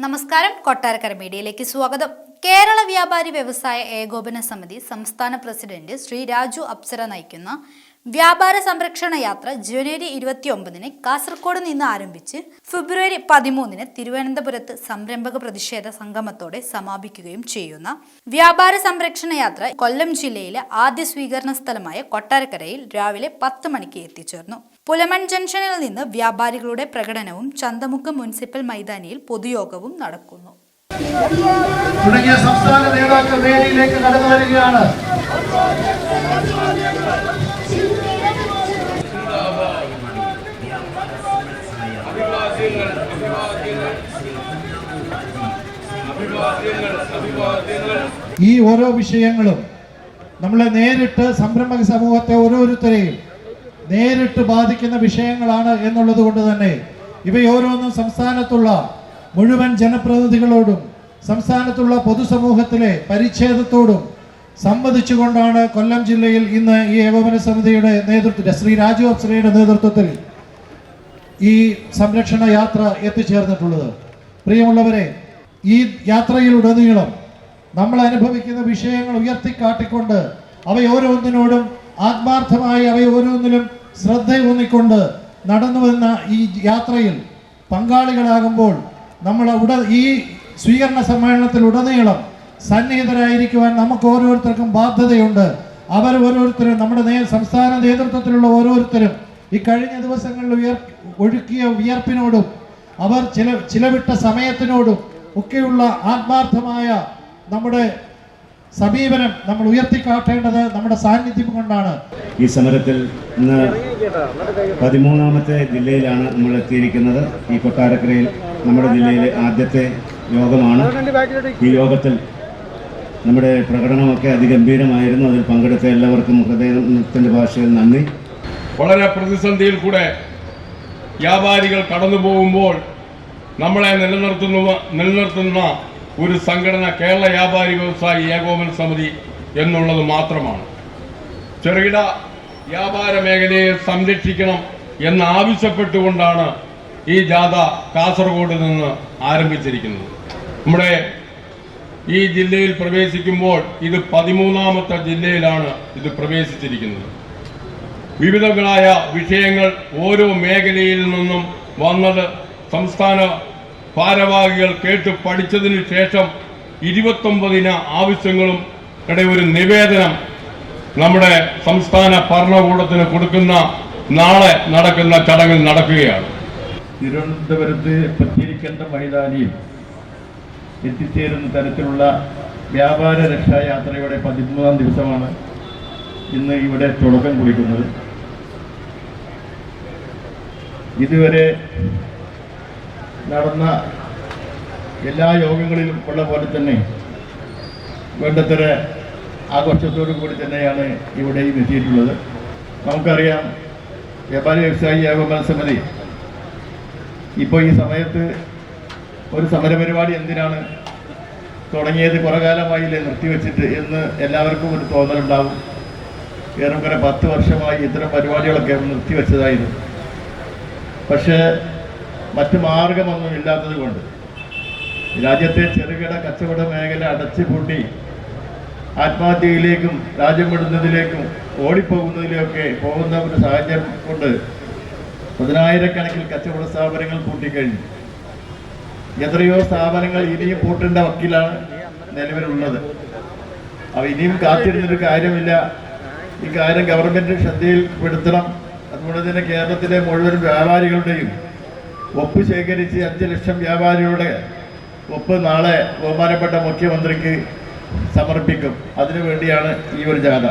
നമസ്കാരം, കൊട്ടാരക്കര മീഡിയയിലേക്ക് സ്വാഗതം. കേരള വ്യാപാരി വ്യവസായ ഏകോപന സമിതി സംസ്ഥാന പ്രസിഡന്റ് ശ്രീ രാജു അപ്സര നയിക്കുന്ന വ്യാപാര സംരക്ഷണ യാത്ര ജനുവരി 29-ന് കാസർഗോഡ് നിന്ന് ആരംഭിച്ച് ഫെബ്രുവരി 13-ന് തിരുവനന്തപുരത്ത് സംരംഭക പ്രതിഷേധ സംഗമത്തോടെ സമാപിക്കുകയും ചെയ്യുന്ന വ്യാപാര സംരക്ഷണ യാത്ര കൊല്ലം ജില്ലയിലെ ആദ്യ സ്വീകരണ സ്ഥലമായ കൊട്ടാരക്കരയിൽ രാവിലെ 10 മണിക്ക് എത്തിച്ചേർന്നു. പുലമൺ ജംഗ്ഷനിൽ നിന്ന് വ്യാപാരികളുടെ പ്രകടനവും ചന്തമുക്ക് മുനിസിപ്പൽ മൈതാനിയിൽ പൊതുയോഗവും നടക്കുന്നു. തുടങ്ങിയ സംസ്ഥാന നേതാക്കൾ വേദിയിലേക്ക് കടന്നു വരികയാണ്. ഈ ഓരോ വിഷയങ്ങളും നമ്മളെ നേരിട്ട് സംരംഭക സമൂഹത്തെ ഓരോരുത്തരെയും നേരിട്ട് ബാധിക്കുന്ന വിഷയങ്ങളാണ് എന്നുള്ളത് കൊണ്ട് തന്നെ ഇവയോരോന്നും സംസ്ഥാനത്തുള്ള മുഴുവൻ ജനപ്രതിനിധികളോടും സംസ്ഥാനത്തുള്ള പൊതുസമൂഹത്തിലെ പരിച്ഛേദത്തോടും സംവദിച്ചുകൊണ്ടാണ് കൊല്ലം ജില്ലയിൽ ഇന്ന് ഈ ഏകോപന സമിതിയുടെ നേതൃത്വത്തിൽ ശ്രീ രാജു അപ്സരയുടെ നേതൃത്വത്തിൽ ഈ സംരക്ഷണ യാത്ര എത്തിച്ചേർന്നിട്ടുള്ളത്. പ്രിയമുള്ളവരെ, ഈ യാത്രയിലുടനീളം നമ്മൾ അനുഭവിക്കുന്ന വിഷയങ്ങൾ ഉയർത്തിക്കാട്ടിക്കൊണ്ട് അവയോരോന്നിനോടും ആത്മാർത്ഥമായി അവയോരോന്നിലും ശ്രദ്ധയൂന്നിക്കൊണ്ട് നടന്നു വന്ന ഈ യാത്രയിൽ പങ്കാളികളാകുമ്പോൾ നമ്മൾ ഈ സ്വീകരണ സമ്മേളനത്തിലുടനീളം സന്നിഹിതരായിരിക്കുവാൻ നമുക്ക് ഓരോരുത്തർക്കും ബാധ്യതയുണ്ട്. അവർ ഓരോരുത്തരും നമ്മുടെ സംസ്ഥാന നേതൃത്വത്തിലുള്ള ഓരോരുത്തരും ഈ കഴിഞ്ഞ ദിവസങ്ങളിൽ ഒഴുക്കിയ വിയർപ്പിനോടും അവർ ചിലവിട്ട സമയത്തിനോടും ഒക്കെയുള്ള ആത്മാർത്ഥമായ നമ്മുടെ സമീപനം നമ്മൾ ഉയർത്തിക്കാട്ടേണ്ടത് നമ്മുടെ സാന്നിധ്യം കൊണ്ടാണ്. ഈ സമരത്തിൽ ഇന്ന് 13ാമത്തെ ജില്ലയിലാണ് നമ്മൾ എത്തിയിരിക്കുന്നത്. ഈ കൊട്ടാരക്കരയിൽ നമ്മുടെ ജില്ലയിലെ ആദ്യത്തെ യോഗമാണ്. ഈ യോഗത്തിൽ നമ്മുടെ പ്രകടനമൊക്കെ അതിഗംഭീരമായിരുന്നു. അതിൽ പങ്കെടുത്ത എല്ലാവർക്കും ഹൃദയത്തിൻ്റെ ഭാഷയിൽ നന്ദി. വളരെ പ്രതിസന്ധിയിൽ കൂടെ വ്യാപാരികൾ കടന്നു പോകുമ്പോൾ നമ്മളെ നിലനിർത്തുന്ന ഒരു സംഘടന കേരള വ്യാപാരി വ്യവസായി ഏകോപന സമിതി എന്നുള്ളത് മാത്രമാണ്. ചെറുകിട വ്യാപാര മേഖലയെ സംരക്ഷിക്കണം എന്നാവശ്യപ്പെട്ടുകൊണ്ടാണ് ഈ ജാഥ കാസർഗോഡ് നിന്ന് ആരംഭിച്ചിരിക്കുന്നത്. നമ്മുടെ ഈ ജില്ലയിൽ പ്രവേശിക്കുമ്പോൾ ഇത് 13ാമത്തെ ജില്ലയിലാണ് ഇത് പ്രവേശിച്ചിരിക്കുന്നത്. വിവിധങ്ങളായ വിഷയങ്ങൾ ഓരോ മേഖലയിൽ നിന്നും വന്നത് സംസ്ഥാന ഭാരവാഹികൾ കേട്ട് പഠിച്ചതിന് ശേഷം 29 ആവശ്യങ്ങളും ഒരു നിവേദനം നമ്മുടെ സംസ്ഥാന ഭരണകൂടത്തിന് കൊടുക്കുന്ന നാളെ നടക്കുന്ന ചടങ്ങിൽ നടക്കുകയാണ്. തിരുവനന്തപുരത്ത് പത്തിരിക്കണ്ട മൈതാനിയിൽ എത്തിച്ചേരുന്ന തരത്തിലുള്ള വ്യാപാര രക്ഷായാത്രയുടെ 13ാം ദിവസമാണ് ഇന്ന് ഇവിടെ തുടക്കം കുറിക്കുന്നത്. ഇതുവരെ നടന്ന എല്ലാ യോഗങ്ങളിലും ഉള്ള പോലെ തന്നെ വേണ്ടത്ര ആഘോഷത്തോടു കൂടി തന്നെയാണ് ഇവിടെയും എത്തിയിട്ടുള്ളത്. നമുക്കറിയാം, വ്യാപാരി വ്യവസായി ഏകോപന സമിതി ഇപ്പോൾ ഈ സമയത്ത് ഒരു സമരപരിപാടി എന്തിനാണ് തുടങ്ങിയത്, കുറേ കാലമായില്ലേ നിർത്തിവെച്ചിട്ട് എന്ന് എല്ലാവർക്കും ഒരു തോന്നലുണ്ടാവും. ഏറെക്കുറെ 10 വർഷമായി ഇത്തരം പരിപാടികളൊക്കെ നിർത്തിവെച്ചതായിരുന്നു. പക്ഷേ മറ്റു മാർഗമൊന്നും ഇല്ലാത്തത് കൊണ്ട് രാജ്യത്തെ ചെറുകിട കച്ചവട മേഖല അടച്ചുപൂട്ടി ആത്മഹത്യയിലേക്കും രാജ്യം വിടുന്നതിലേക്കും ഓടിപ്പോകുന്നതിലേക്കൊക്കെ പോകുന്ന ഒരു സാഹചര്യം കൊണ്ട് 10,000-കണക്കിൽ കച്ചവട സ്ഥാപനങ്ങൾ പൂട്ടിക്കഴിഞ്ഞു. എത്രയോ സ്ഥാപനങ്ങൾ ഇനിയും പൂട്ടേണ്ട വക്കിലാണ് നിലവിലുള്ളത്. അവ ഇനിയും കാത്തിരുന്നൊരു കാര്യമില്ല. ഈ കാര്യം ഗവൺമെൻറ് ശ്രദ്ധയിൽപ്പെടുത്തണം. അതുകൊണ്ട് തന്നെ കേരളത്തിലെ മുഴുവൻ വ്യാപാരികളുടെയും ഒപ്പ് ശേഖരിച്ച് 5 ലക്ഷം വ്യാപാരികളുടെ ഒപ്പ് നാളെ ബഹുമാനപ്പെട്ട മുഖ്യമന്ത്രിക്ക് സമർപ്പിക്കും. അതിനുവേണ്ടിയാണ് ഈ ഒരു ജാഥ.